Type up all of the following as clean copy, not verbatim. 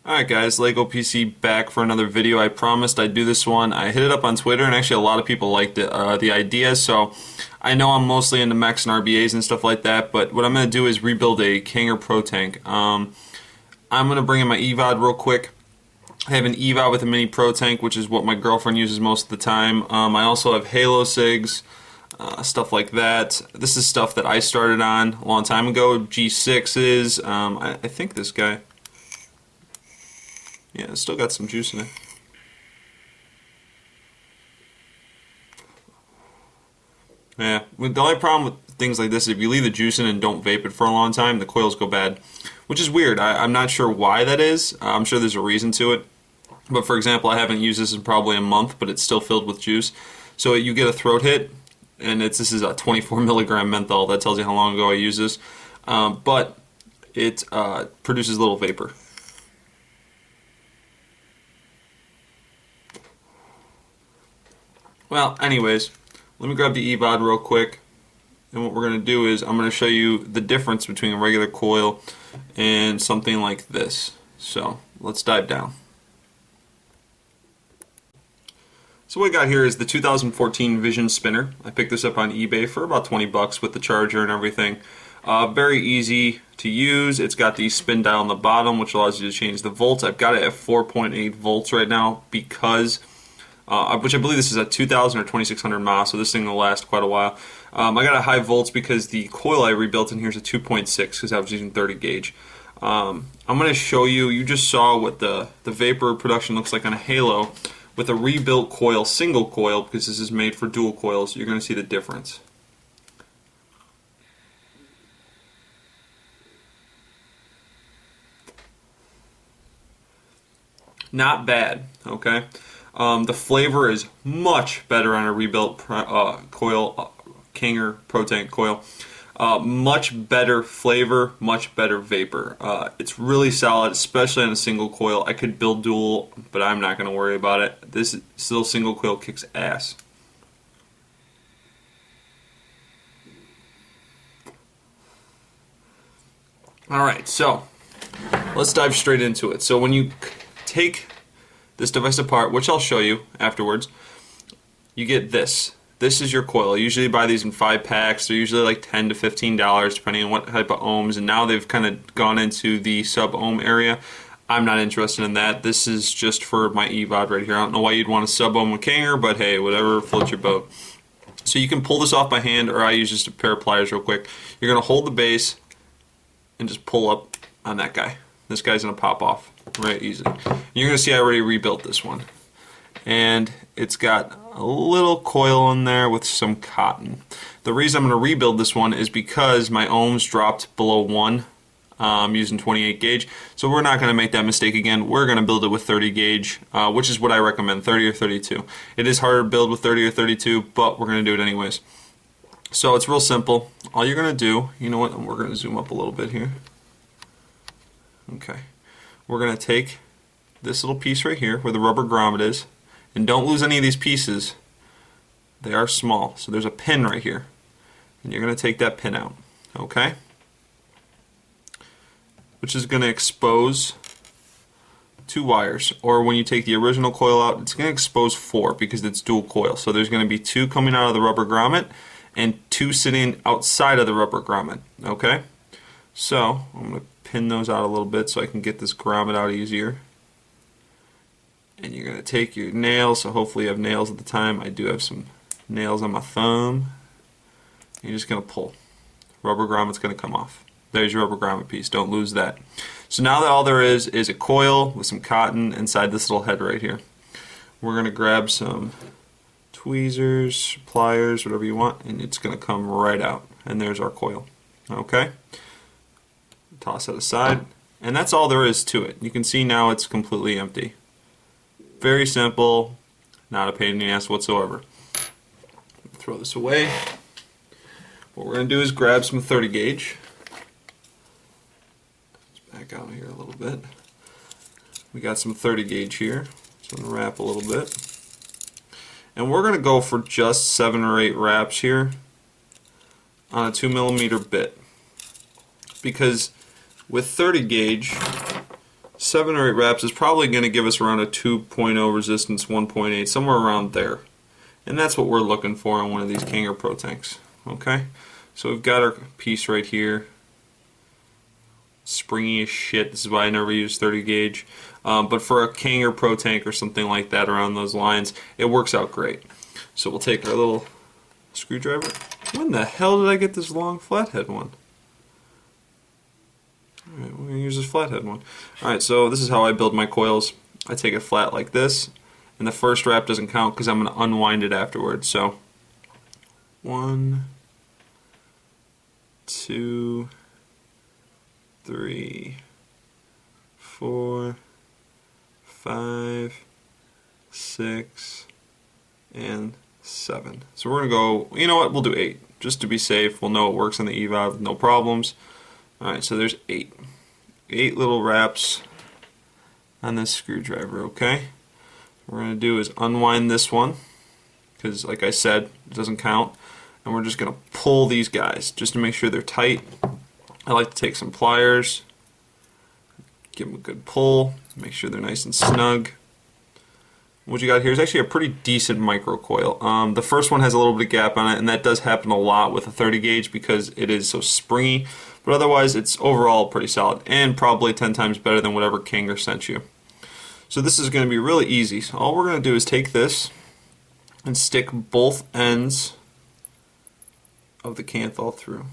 Alright guys, Lego PC back for another video. I promised I'd do this one. I hit it up on Twitter and actually a lot of people liked it, the idea, so I know I'm mostly into mechs and RBAs and stuff like that, but what I'm going to do is rebuild a Kanger protank. I'm going to bring in my EVOD real quick. I have an EVOD with a mini protank, which is what my girlfriend uses most of the time. I also have Halo SIGs, stuff like that. This is stuff that I started on a long time ago, G6s. I think this guy... yeah, it's still got some juice in it. Yeah, the only problem with things like this is if you leave the juice in and don't vape it for a long time, the coils go bad, which is weird. I'm not sure why that is. I'm sure there's a reason to it. But for example, I haven't used this in probably a month, but it's still filled with juice. So you get a throat hit, and this is a 24 milligram menthol. That tells you how long ago I used this. But it produces little vapor. Well, anyways, let me grab the EVOD real quick, and what we're going to do is I'm going to show you the difference between a regular coil and something like this. So, let's dive down. So what I got here is the 2014 Vision Spinner. I picked this up on eBay for about 20 bucks with the charger and everything. Very easy to use. It's got the spin dial on the bottom, which allows you to change the volts. I've got it at 4.8 volts right now because... which I believe this is a 2,000 or 2,600 mAh, so this thing will last quite a while. I got a high volts because the coil I rebuilt in here is a 2.6 because I was using 30 gauge. I'm going to show you, you just saw what the vapor production looks like on a Halo. With a rebuilt coil, single coil, because this is made for dual coils, you're going to see the difference. Not bad, okay? The flavor is much better on a rebuilt coil, Kanger protank coil. Much better flavor, much better vapor. It's really solid, especially on a single coil. I could build dual, but I'm not going to worry about it. This still single coil kicks ass. Alright, so let's dive straight into it. So when you take this device apart, which I'll show you afterwards, you get this. This is your coil. I usually buy these in 5 packs. They're usually like $10 to $15 depending on what type of ohms, and now they've kind of gone into the sub-ohm area. I'm not interested in that. This is just for my EVOD right here. I don't know why you'd want a sub-ohm with Kanger, but hey, whatever floats your boat. So you can pull this off by hand, or I use just a pair of pliers real quick. You're going to hold the base and just pull up on that guy. This guy's going to pop off right easy. You're going to see I already rebuilt this one. And it's got a little coil in there with some cotton. The reason I'm going to rebuild this one is because my ohms dropped below 1 using 28 gauge. So we're not going to make that mistake again. We're going to build it with 30 gauge, which is what I recommend, 30 or 32. It is harder to build with 30 or 32, but we're going to do it anyways. So it's real simple. All you're going to do, you know what, we're going to zoom up a little bit here. Okay. We're going to take this little piece right here where the rubber grommet is, and don't lose any of these pieces. They are small, so there's a pin right here, and you're going to take that pin out, okay? Which is going to expose 2 wires, or when you take the original coil out, it's going to expose 4 because it's dual coil. So there's going to be 2 coming out of the rubber grommet and 2 sitting outside of the rubber grommet, okay? So I'm going to pin those out a little bit so I can get this grommet out easier. And you're going to take your nails, so hopefully you have nails at the time. I do have some nails on my thumb. You're just going to pull. Rubber grommet's going to come off. There's your rubber grommet piece. Don't lose that. So now that all there is a coil with some cotton inside this little head right here. We're going to grab some tweezers, pliers, whatever you want, and it's going to come right out. And there's our coil. Okay? Toss it aside, and that's all there is to it. You can see now it's completely empty. Very simple, not a pain in the ass whatsoever. Throw this away. What we're going to do is grab some 30 gauge. Let's back out here a little bit. We got some 30 gauge here, so I'm going to wrap a little bit. And we're going to go for just 7 or 8 wraps here on a 2mm bit. Because with 30 gauge, 7 or 8 wraps is probably going to give us around a 2.0 resistance, 1.8, somewhere around there. And that's what we're looking for on one of these Kanger Pro tanks. Okay, so we've got our piece right here. Springy as shit. This is why I never use 30 gauge. But for a Kanger Pro tank or something like that around those lines, it works out great. So we'll take our little screwdriver. When the hell did I get this long flathead one? Alright, we're going to use this flathead one. Alright, so this is how I build my coils. I take it flat like this, and the first wrap doesn't count because I'm going to unwind it afterwards. So 1, 2, 3, 4, 5, 6, and 7. So we're going to go, you know what, we'll do 8. Just to be safe, we'll know it works on the EVOD, no problems. Alright, so there's 8. 8 little wraps on this screwdriver, okay? What we're going to do is unwind this one, because like I said, it doesn't count. And we're just going to pull these guys, just to make sure they're tight. I like to take some pliers, give them a good pull, make sure they're nice and snug. What you got here is actually a pretty decent micro coil. The first one has a little bit of gap on it, and that does happen a lot with a 30 gauge because it is so springy. But otherwise, it's overall pretty solid and probably 10 times better than whatever Kanger sent you. So this is going to be really easy. So all we're going to do is take this and stick both ends of the Kanthal through.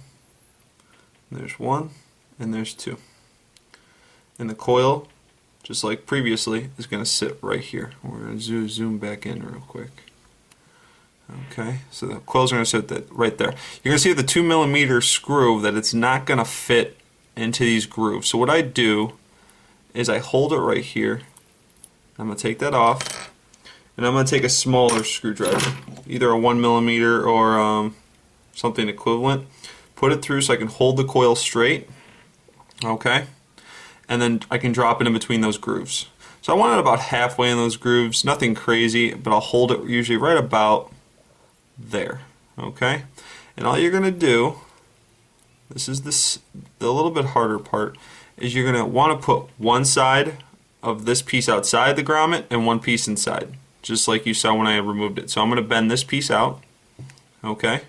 And there's 1 and there's 2. And the coil, just like previously, is going to sit right here. We're going to zoom back in real quick. Okay, so the coils are going to sit right there. You're going to see with the 2mm screw that it's not going to fit into these grooves. So what I do is I hold it right here. I'm going to take that off, and I'm going to take a smaller screwdriver, either a 1mm or something equivalent. Put it through so I can hold the coil straight. Okay, and then I can drop it in between those grooves. So I want it about halfway in those grooves, nothing crazy, but I'll hold it usually right about there. Okay, and all you're going to do, this is the little bit harder part, is you're going to want to put one side of this piece outside the grommet and one piece inside, just like you saw when I removed it. So I'm going to bend this piece out, okay,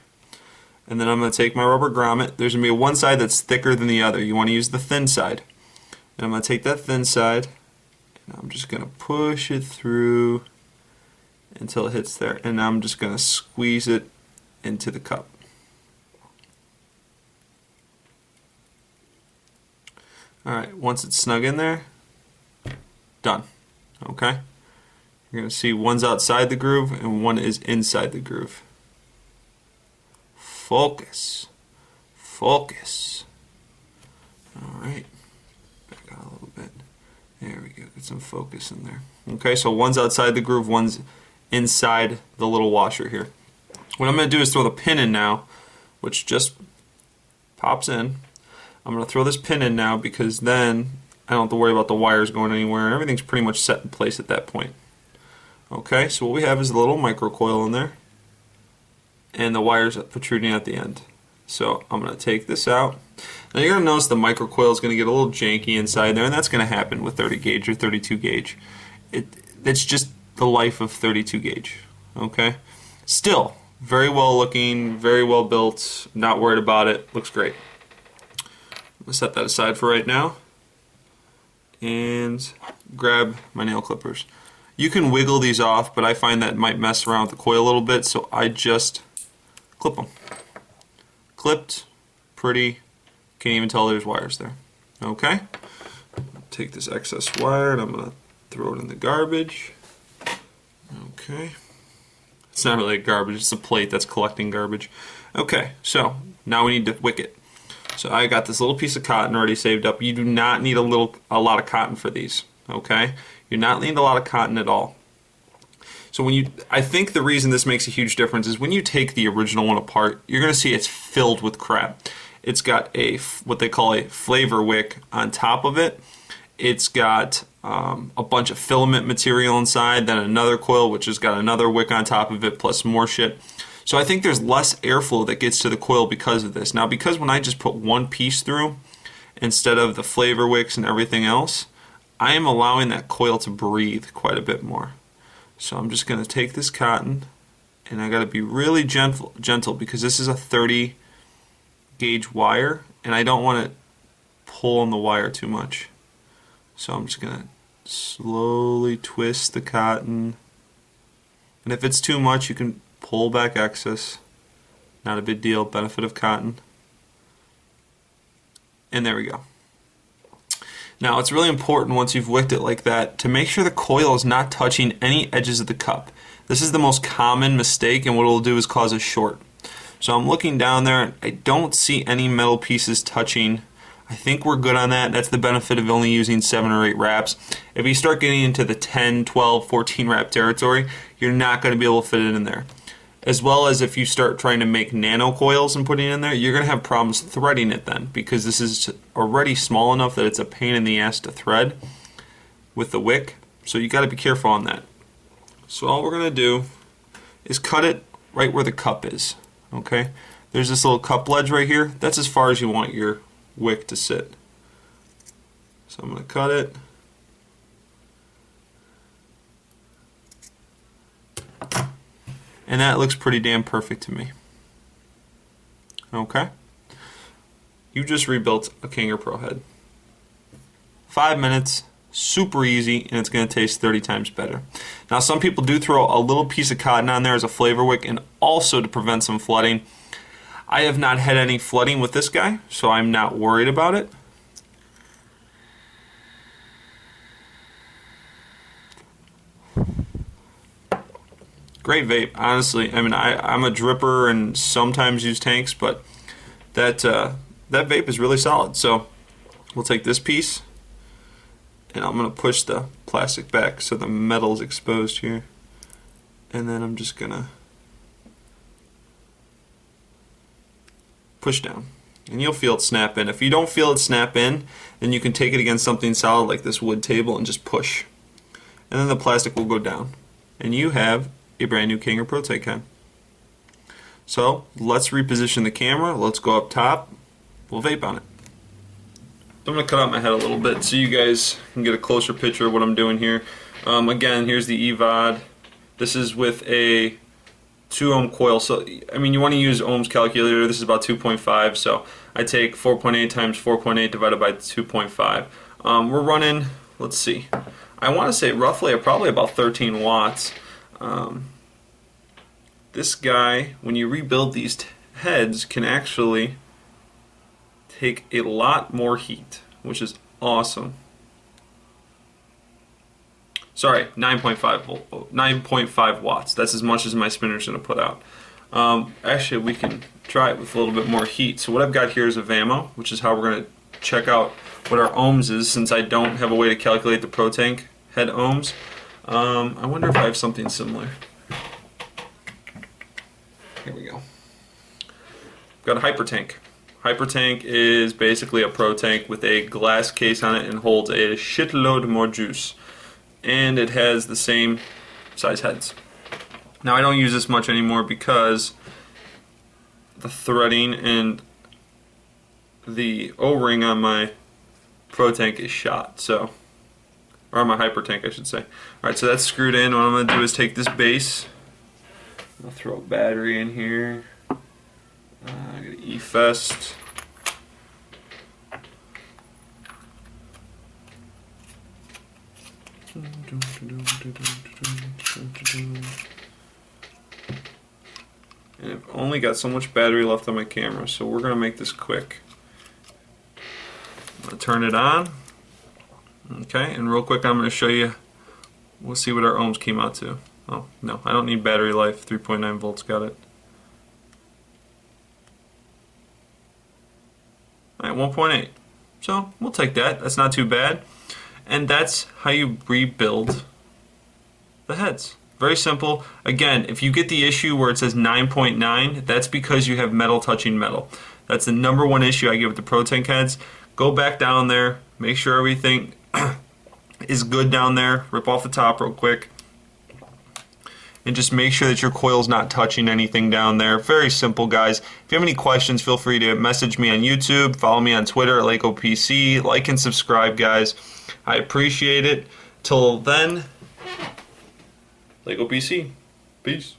and then I'm going to take my rubber grommet. There's going to be one side that's thicker than the other. You want to use the thin side. And I'm going to take that thin side, and I'm just going to push it through until it hits there, and I'm just going to squeeze it into the cup. Alright, once it's snug in there, done. Okay? You're going to see one's outside the groove and one is inside the groove. Focus. Focus. Alright. Back out a little bit. There we go. Get some focus in there. Okay, so one's outside the groove, one's inside the little washer here. What I'm going to do is throw the pin in now, which just pops in. I'm going to throw this pin in now because then I don't have to worry about the wires going anywhere, and everything's pretty much set in place at that point. Okay, so what we have is a little micro coil in there and the wires protruding at the end. So I'm going to take this out. Now you're going to notice the micro coil is going to get a little janky inside there, and that's going to happen with 30 gauge or 32 gauge. It's just the life of 32 gauge. Okay, still very well looking, very well built, not worried about it, looks great. I'm going to set that aside for right now and grab my nail clippers. You can wiggle these off, but I find that might mess around with the coil a little bit, so I just clip them. Clipped, pretty, can't even tell there's wires there. Okay, take this excess wire and I'm going to throw it in the garbage. Okay, it's not really garbage, it's a plate that's collecting garbage. Okay, so now we need to wick it. So I got this little piece of cotton already saved up. You do not need a lot of cotton for these. Okay, you do not need a lot of cotton at all. So I think the reason this makes a huge difference is when you take the original one apart, you're going to see it's filled with crap. It's got what they call a flavor wick on top of it. It's got a bunch of filament material inside, then another coil which has got another wick on top of it, plus more shit. So I think there's less airflow that gets to the coil because of this. Now, because when I just put one piece through instead of the flavor wicks and everything else, I am allowing that coil to breathe quite a bit more. So I'm just going to take this cotton, and I got to be really gentle because this is a 30 gauge wire, and I don't want to pull on the wire too much. So I'm just going to slowly twist the cotton, and if it's too much you can pull back excess. Not a big deal, benefit of cotton. And there we go. Now it's really important once you've wicked it like that to make sure the coil is not touching any edges of the cup. This is the most common mistake, and what it will do is cause a short. So I'm looking down there and I don't see any metal pieces touching. I think we're good on that. That's the benefit of only using 7 or 8 wraps. If you start getting into the 10, 12, 14 wrap territory, you're not going to be able to fit it in there. As well as if you start trying to make nano coils and putting it in there, you're going to have problems threading it then, because this is already small enough that it's a pain in the ass to thread with the wick. So you got to be careful on that. So all we're going to do is cut it right where the cup is. Okay? There's this little cup ledge right here. That's as far as you want your wick to sit. So I'm going to cut it. And that looks pretty damn perfect to me. Okay? You just rebuilt a Kanger Pro head. 5 minutes, super easy, and it's going to taste 30 times better. Now some people do throw a little piece of cotton on there as a flavor wick and also to prevent some flooding. I have not had any flooding with this guy, so I'm not worried about it. Great vape, honestly. I mean, I'm a dripper and sometimes use tanks, but that vape is really solid. So we'll take this piece, and I'm going to push the plastic back so the metal is exposed here. And then I'm just going to push down. And you'll feel it snap in. If you don't feel it snap in, then you can take it against something solid like this wood table and just push. And then the plastic will go down. And you have a brand new Kanger protank head. So let's reposition the camera. Let's go up top. We'll vape on it. So I'm going to cut out my head a little bit so you guys can get a closer picture of what I'm doing here. Again, here's the EVOD. This is with a 2 ohm coil. So I mean, you want to use ohms calculator. This is about 2.5. So I take 4.8 times 4.8 divided by 2.5. We're running, let's see, I want to say roughly probably about 13 watts. This guy, when you rebuild these heads, can actually take a lot more heat, which is awesome. Sorry, 9.5 watts. That's as much as my spinner's going to put out. Actually, we can try it with a little bit more heat. So what I've got here is a VAMO, which is how we're going to check out what our ohms is, since I don't have a way to calculate the protank head ohms. I wonder if I have something similar. Here we go. Got a hypertank. Hypertank is basically a protank with a glass case on it and holds a shitload more juice. And it has the same size heads. Now I don't use this much anymore because the threading and the O-ring on my protank is shot. So, or on my hypertank I should say. Alright, so that's screwed in. What I'm going to do is take this base. I'll throw a battery in here. I got an E-Fest. And I've only got so much battery left on my camera, so we're going to make this quick. I'm going to turn it on. Okay, and real quick I'm going to show you, we'll see what our ohms came out to. Oh, no, I don't need battery life. 3.9 volts, got it. Alright, 1.8. So, we'll take that. That's not too bad. And that's how you rebuild the heads. Very simple. Again, if you get the issue where it says 9.9, that's because you have metal touching metal. That's the #1 issue I get with the protank heads. Go back down there, make sure everything is good down there. Rip off the top real quick. and just make sure that your coil's not touching anything down there. Very simple, guys. If you have any questions, feel free to message me on YouTube, follow me on Twitter at LakeOPC, like and subscribe, guys. I appreciate it. Till then, LakeOPC. Peace.